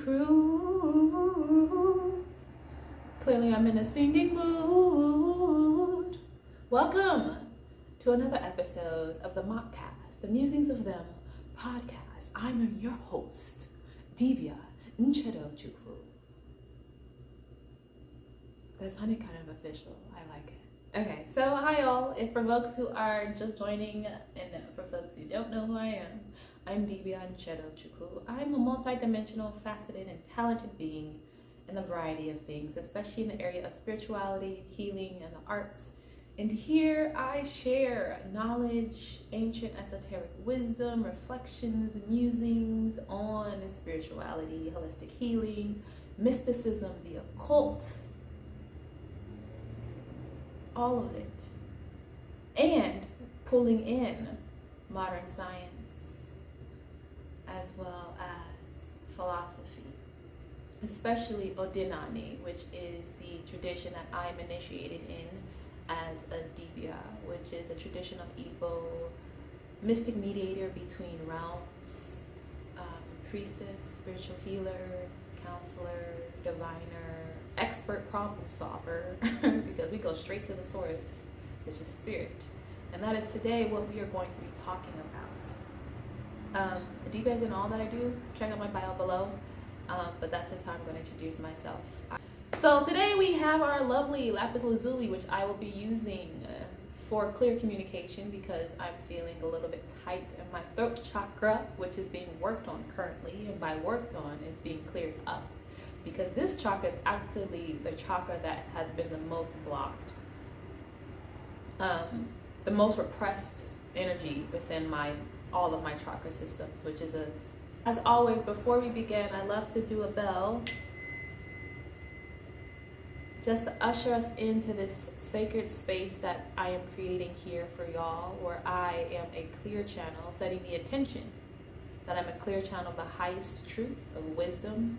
nchedochukwu. Clearly I'm in a singing mood. Welcome to another episode of the motcast, the Musings of Them podcast. I'm your host, dibia, nchedochukwu. That's kind of official. I like it. Okay, so hi all. If for folks who are just joining and for folks who don't know who I am, I'm dibia nchedochukwu. I'm a multi-dimensional, faceted, and talented being in a variety of things, especially in the area of spirituality, healing, and the arts. And here I share knowledge, ancient esoteric wisdom, reflections, musings on spirituality, holistic healing, mysticism, the occult, all of it, and pulling in modern science as well as philosophy, especially Odinani, which is the tradition that I'm initiated in as a dibia, which is a tradition of Igbo mystic mediator between realms, priestess, spiritual healer, counselor, diviner, expert problem solver, because we go straight to the source, which is spirit. And that is today what we are going to be talking about. Dibia is in all that I do. Check out my bio below. But that's just how I'm going to introduce myself. So today we have our lovely lapis lazuli, which I will be using for clear communication because I'm feeling a little bit tight in my throat chakra, which is being worked on currently. And by worked on, it's being cleared up, because this chakra is actually the chakra that has been the most blocked, the most repressed energy within all of my chakra systems, which is as always, before we begin, I love to do a bell just to usher us into this sacred space that I am creating here for y'all, where I am a clear channel, setting the attention that I'm a clear channel of the highest truth of wisdom,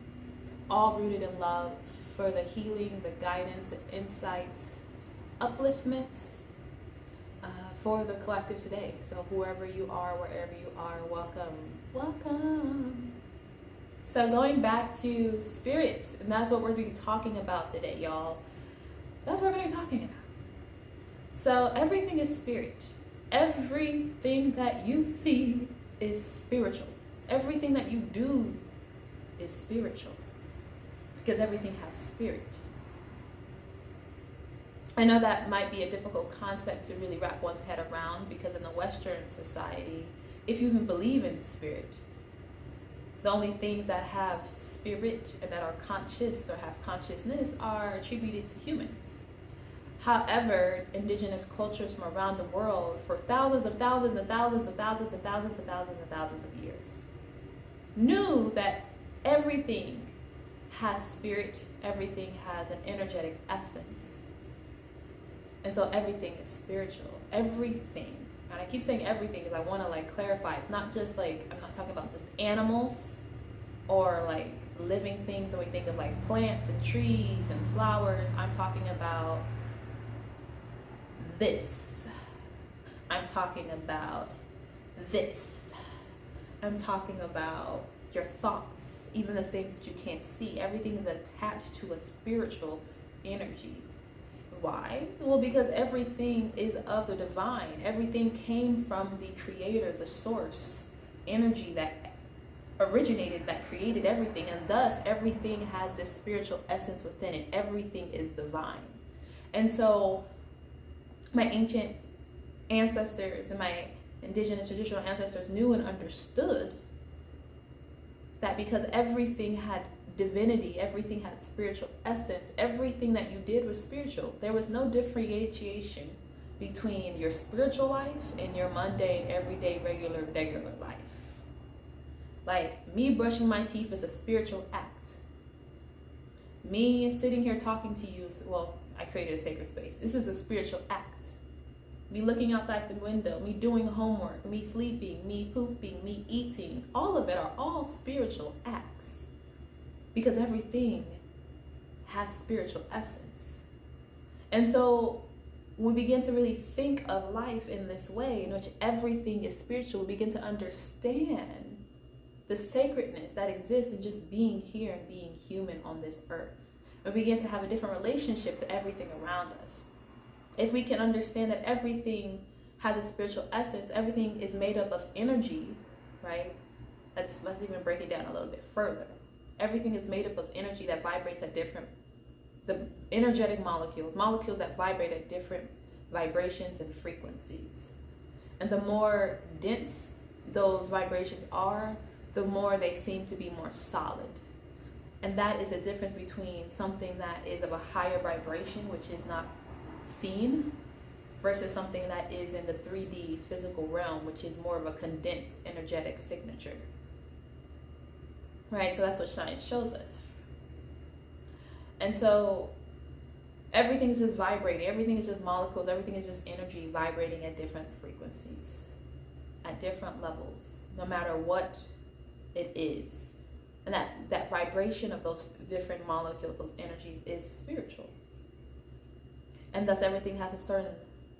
all rooted in love, for the healing, the guidance, the insights, upliftment for the collective today. So whoever you are, wherever you are, welcome, welcome. So going back to spirit, and that's what we're going to be talking about today, y'all. That's what we're going to be talking about. So everything is spirit. Everything that you see is spiritual. Everything that you do is spiritual, because everything has spirit. I know that might be a difficult concept to really wrap one's head around, because in the Western society, if you even believe in spirit, the only things that have spirit and that are conscious or have consciousness are attributed to humans. However, indigenous cultures from around the world for thousands of thousands and thousands and thousands and thousands and thousands and thousands of years knew that everything has spirit, everything has an energetic essence. And so everything is spiritual. Everything. And I keep saying everything because I want to clarify. It's not just I'm not talking about just animals or living things that we think of plants and trees and flowers. I'm talking about this. I'm talking about this. I'm talking about your thoughts, even the things that you can't see. Everything is attached to a spiritual energy. Why? Well, because everything is of the divine. Everything came from the creator, the source energy that originated, that created everything. And thus, everything has this spiritual essence within it. Everything is divine. And so, my ancient ancestors and my indigenous traditional ancestors knew and understood that because everything had divinity, everything had spiritual essence, everything that you did was spiritual. There was no differentiation between your spiritual life and your mundane, everyday, regular life. Me brushing my teeth is a spiritual act. Me sitting here talking to you is, I created a sacred space. This is a spiritual act. Me looking outside the window, me doing homework, me sleeping, me pooping, me eating, all of it are all spiritual acts. Because everything has spiritual essence. And so when we begin to really think of life in this way, in which everything is spiritual, we begin to understand the sacredness that exists in just being here and being human on this earth. We begin to have a different relationship to everything around us. If we can understand that everything has a spiritual essence, everything is made up of energy, right? Let's even break it down a little bit further. Everything is made up of energy that vibrates at the energetic molecules that vibrate at different vibrations and frequencies. And the more dense those vibrations are, the more they seem to be more solid. And that is a difference between something that is of a higher vibration, which is not seen, versus something that is in the 3D physical realm, which is more of a condensed energetic signature. Right? So that's what science shows us. And so everything is just vibrating. Everything is just molecules. Everything is just energy vibrating at different frequencies, at different levels, no matter what it is. And that vibration of those different molecules, those energies, is spiritual. And thus everything has a certain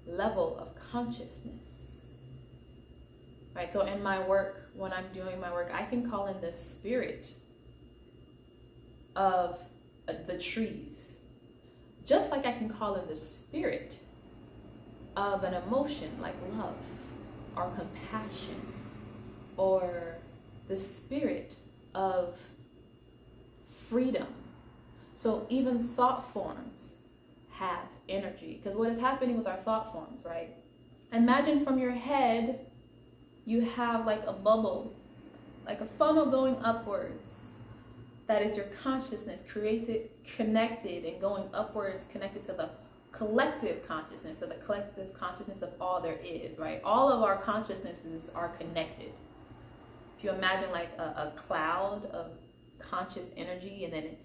level of consciousness. Right? So in my work, when I'm doing my work, I can call in the spirit of the trees, just like I can call in the spirit of an emotion like love or compassion, or the spirit of freedom. So even thought forms have energy, because what is happening with our thought forms, right? Imagine from your head you have like a bubble, like a funnel going upwards. That is your consciousness, created, connected, and going upwards, connected to the collective consciousness, so the collective consciousness of all there is, right? All of our consciousnesses are connected. If you imagine like a cloud of conscious energy, and then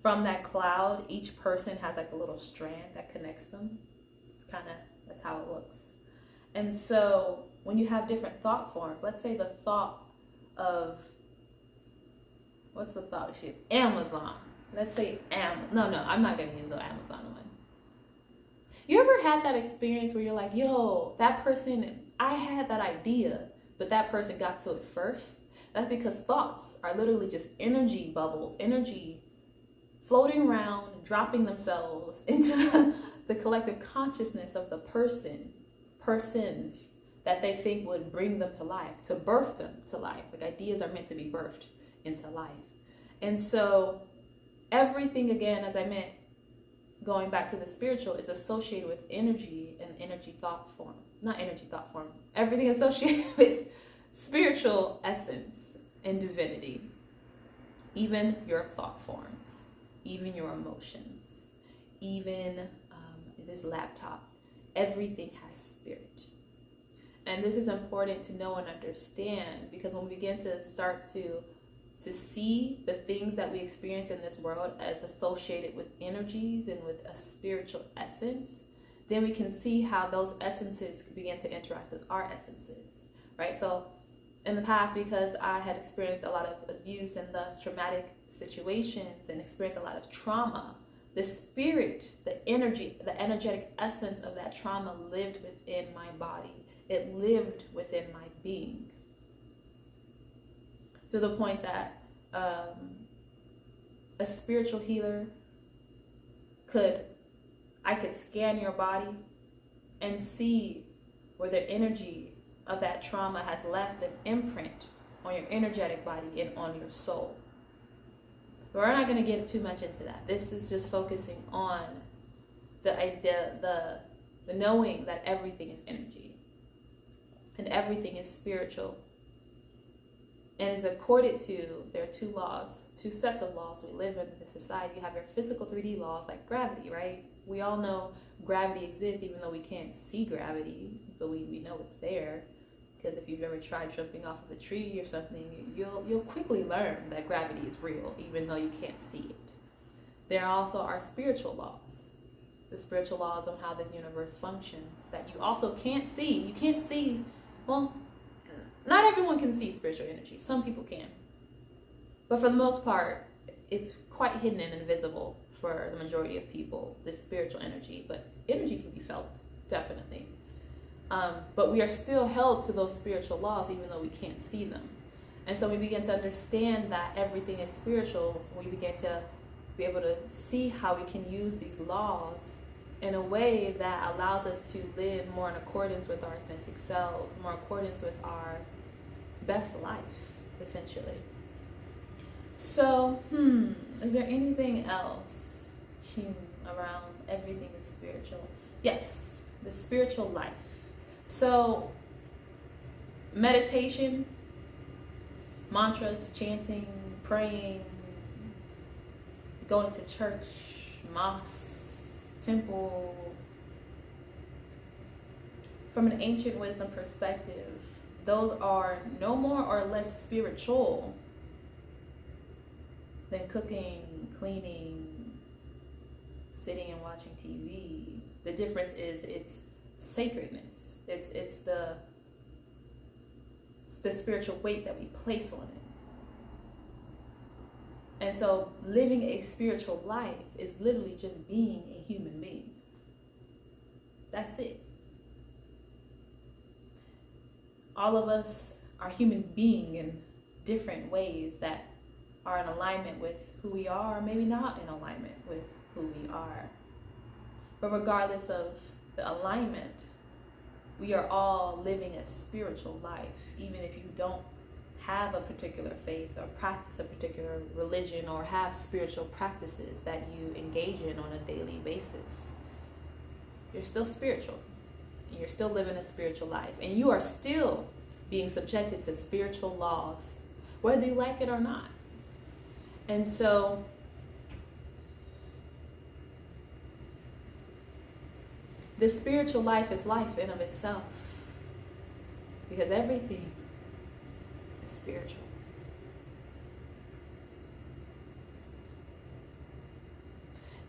from that cloud, each person has like a little strand that connects them. That's how it looks. And so when you have different thought forms, let's say the thought of, what's the thought shit? Amazon. Let's say No, I'm not going to use the Amazon one. You ever had that experience where you're like, yo, that person, I had that idea, but that person got to it first? That's because thoughts are literally just energy bubbles, energy floating around, dropping themselves into the collective consciousness of the persons that they think would bring them to life, to birth them to life. Like ideas are meant to be birthed into life. And so everything, again, as I meant, going back to the spiritual, is associated with energy and energy thought form. Not energy thought form. Everything associated with spiritual essence and divinity. Even your thought forms, even your emotions, even this laptop, everything has spirit. And this is important to know and understand, because when we begin to start to see the things that we experience in this world as associated with energies and with a spiritual essence, then we can see how those essences begin to interact with our essences, right? So in the past, because I had experienced a lot of abuse and thus traumatic situations and experienced a lot of trauma, the spirit, the energy, the energetic essence of that trauma lived within my body. It lived within my being. To the point that a spiritual healer I could scan your body and see where the energy of that trauma has left an imprint on your energetic body and on your soul. But we're not going to get too much into that. This is just focusing on the idea, the knowing that everything is energy and everything is spiritual. And is accorded to, there are two sets of laws we live in this society. You have your physical 3D laws like gravity, right? We all know gravity exists even though we can't see gravity, but we know it's there. Because if you've ever tried jumping off of a tree or something, you'll quickly learn that gravity is real, even though you can't see it. There also are spiritual laws. The spiritual laws on how this universe functions that you also can't see. You can't see, well, not everyone can see spiritual energy. Some people can. But for the most part, it's quite hidden and invisible for the majority of people, this spiritual energy. But energy can be felt, definitely. But we are still held to those spiritual laws even though we can't see them. And so we begin to understand that everything is spiritual. We begin to be able to see how we can use these laws in a way that allows us to live more in accordance with our authentic selves, more in accordance with our best life, essentially. So, is there anything else around everything is spiritual? Yes, the spiritual life. So, meditation, mantras, chanting, praying, going to church, mosque, temple. From an ancient wisdom perspective, those are no more or less spiritual than cooking, cleaning, sitting and watching TV. The difference is its sacredness. It's the spiritual weight that we place on it. And so living a spiritual life is literally just being a human being. That's it. All of us are human being in different ways that are in alignment with who we are, or maybe not in alignment with who we are. But regardless of the alignment, we are all living a spiritual life, even if you don't have a particular faith or practice a particular religion or have spiritual practices that you engage in on a daily basis. You're still spiritual, and you're still living a spiritual life, and you are still being subjected to spiritual laws, whether you like it or not. And so the spiritual life is life in of itself, because everything is spiritual.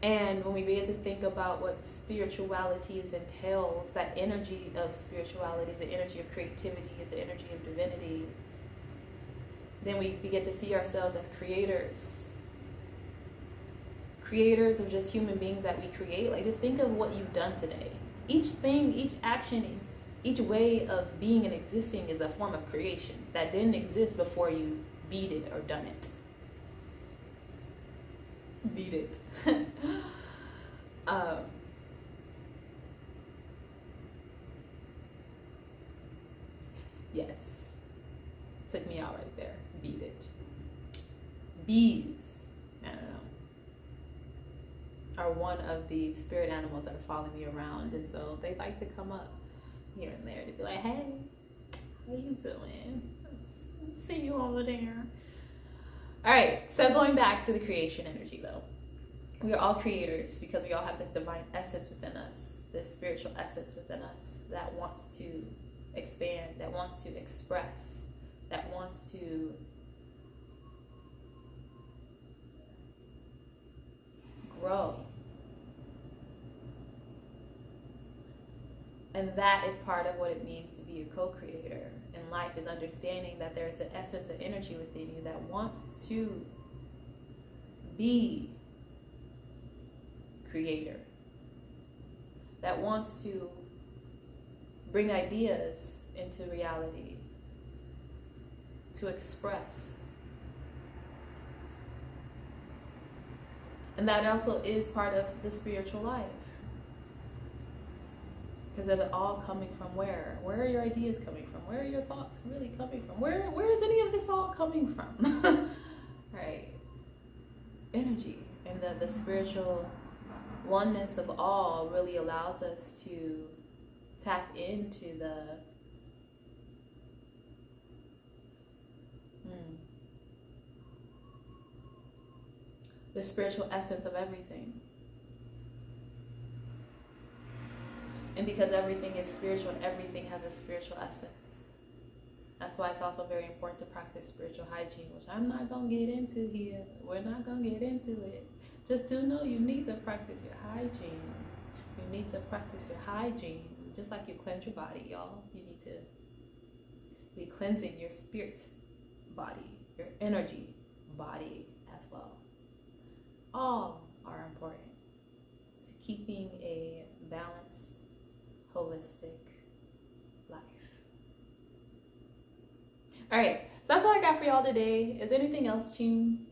And when we begin to think about what spirituality entails, that energy of spirituality is the energy of creativity, is the energy of divinity, then we begin to see ourselves as creators. Creators of just human beings that we create. Like, just think of what you've done today. Each thing, each action, each way of being and existing is a form of creation that didn't exist before you beat it or done it. Beat it. Yes. Took me out right there. Beat it. Bees, I don't know, are one of the spirit animals that are following me around. And so they like to come up here and there to be like, hey, how you doing? Let's see you over there. All right, so going back to the creation energy though. We are all creators because we all have this divine essence within us, this spiritual essence within us that wants to expand, that wants to express, that wants to grow. And that is part of what it means to be a co-creator in life, is understanding that there's an essence of energy within you that wants to be creator, that wants to bring ideas into reality, to express. And that also is part of the spiritual life. Because they're all coming from where? Where are your ideas coming from? Where are your thoughts really coming from? Where is any of this all coming from? Right? Energy. And the spiritual oneness of all really allows us to tap into the spiritual essence of everything. And because everything is spiritual and everything has a spiritual essence, that's why it's also very important to practice spiritual hygiene, which I'm not going to get into here. We're not going to get into it. Just do know you need to practice your hygiene. You need to practice your hygiene. Just like you cleanse your body, y'all. You need to be cleansing your spirit body, your energy body as well. All are important to keeping a balanced, holistic life. All right, So that's what I got for y'all today. Is anything else, Ching?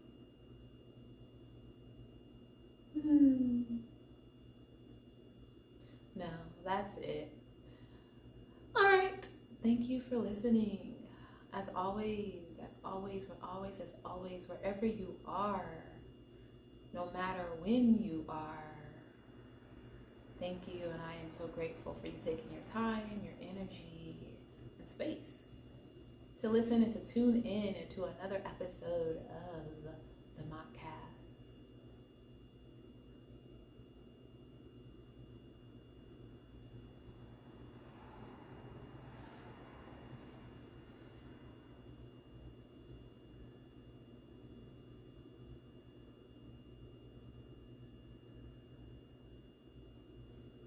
No, that's it. All right. Thank you for listening. As always, wherever you are, no matter when you are, thank you. And I am so grateful for you taking your time, your energy, and space to listen and to tune in into another episode of the motcast.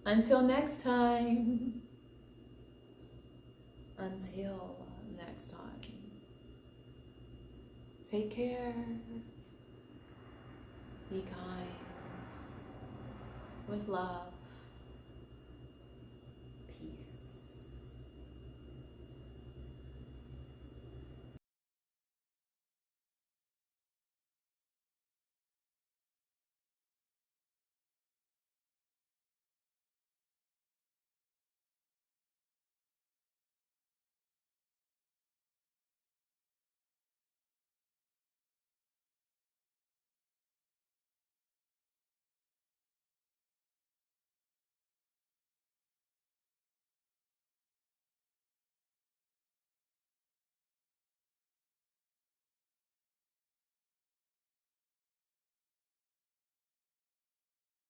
Until next time. Take care. Be kind. With love.